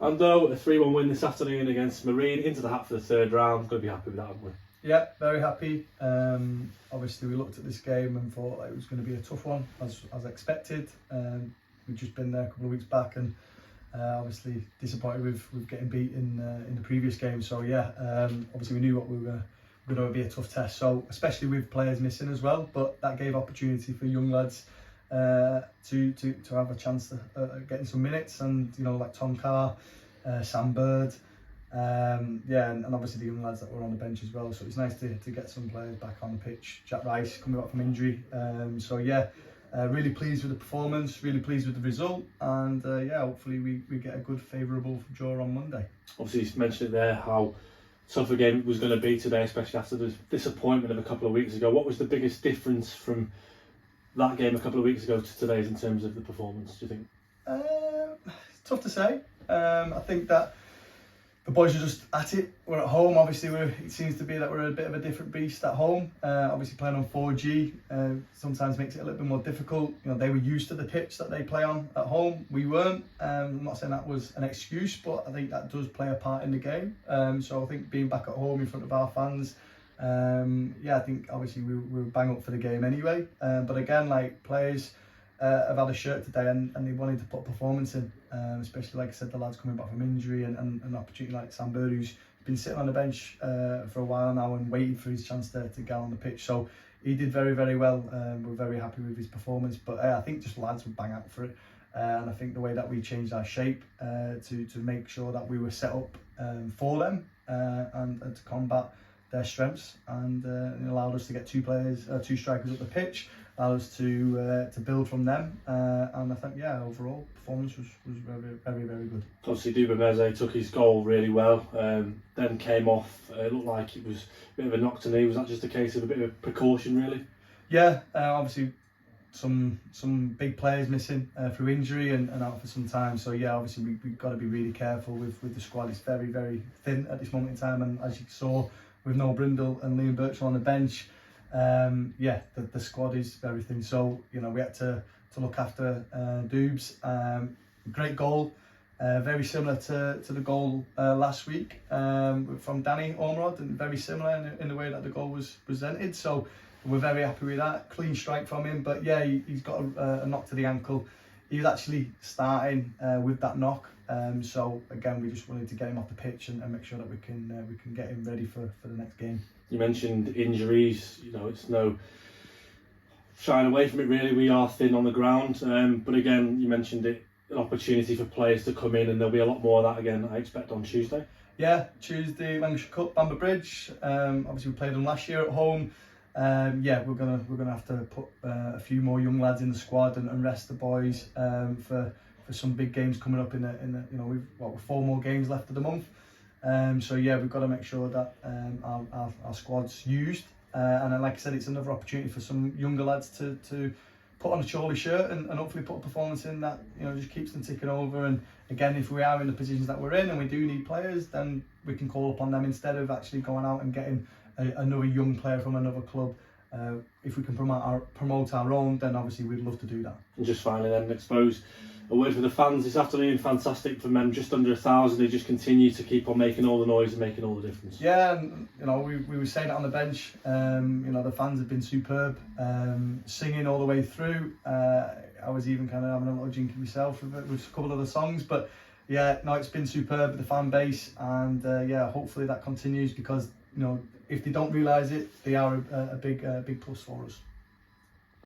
Ando, a 3-1 win this afternoon against Marine, into the hat for the third round. Going to be happy with that, haven't we? Yeah, very happy. Obviously, we looked at this game and thought it was going to be a tough one, as expected. We'd just been there a couple of weeks back, and obviously disappointed with getting beat in the previous game. So yeah, obviously we knew what we were going to be a tough test. So especially with players missing as well, but that gave opportunity for young lads to have a chance to getting some minutes, and like Tom Carr, Sam Bird. And obviously the young lads that were on the bench as well, so it's nice to get some players back on the pitch. Jack Rice coming back from injury, really pleased with the performance, really pleased with the result, and hopefully we get a good favourable draw on Monday. Obviously you mentioned it there how tough a game it was going to be today, especially after the disappointment of a couple of weeks ago. What was the biggest difference from that game a couple of weeks ago to today's in terms of the performance, do you think? It's tough to say. I think that the boys are just at it. We're at home. Obviously, it seems to be that we're a bit of a different beast at home. Obviously, playing on 4G sometimes makes it a little bit more difficult. They were used to the pitch that they play on at home. We weren't. I'm not saying that was an excuse, but I think that does play a part in the game. So I think being back at home in front of our fans, I think obviously we were bang up for the game anyway. But again, like players have had a shirt today and they wanted to put a performance in, especially like I said, the lads coming back from injury and an opportunity like Sam Bird, who's been sitting on the bench for a while now and waiting for his chance to get on the pitch. So he did very, very well. We're very happy with his performance, but I think just lads would bang out for it. And I think the way that we changed our shape to make sure that we were set up for them and to combat their strengths, and it allowed us to get two strikers up the pitch, allowed us to build from them, and I think overall performance was very, very, very good. Obviously Dubemeze took his goal really well, then came off. It looked like it was a bit of a knock to knee. Was that just a case of a bit of precaution, really? Yeah, obviously some big players missing through injury and out for some time. So yeah, obviously we've got to be really careful with the squad. It's very, very thin at this moment in time, and as you saw, with Noel Brindle and Liam Birchall on the bench, the squad is very thin. So we had to look after Dubes. Great goal, very similar to the goal last week from Danny Ormerod, and very similar in the way that the goal was presented. So we're very happy with that. Clean strike from him, but yeah, he's got a knock to the ankle. He was actually starting with that knock. So again, we just wanted to get him off the pitch and make sure that we can get him ready for the next game. You mentioned injuries. It's no shying away from it really. We are thin on the ground, but again, you mentioned it, an opportunity for players to come in, and there'll be a lot more of that again, I expect, on Tuesday. Yeah, Tuesday, Lancashire Cup, Bamber Bridge. Obviously we played them last year at home. We're gonna have to put a few more young lads in the squad and rest the boys for some big games coming up in the we've 4 more games left of the month. We've got to make sure that our squad's used, and then, like I said, it's another opportunity for some younger lads to put on a Chorley shirt and hopefully put a performance in that just keeps them ticking over. And again, if we are in the positions that we're in and we do need players, then we can call upon them instead of actually going out and getting another young player from another club. If we can promote our own, then obviously we'd love to do that. And just finally then, I suppose, a word for the fans this afternoon. Fantastic from them, just under 1,000. They just continue to keep on making all the noise and making all the difference. Yeah, and we were saying it on the bench. The fans have been superb, singing all the way through. I was even kind of having a little jinky myself with a couple of the songs, but yeah, no, it's been superb, the fan base, and hopefully that continues, because if they don't realise it, they are a big plus for us.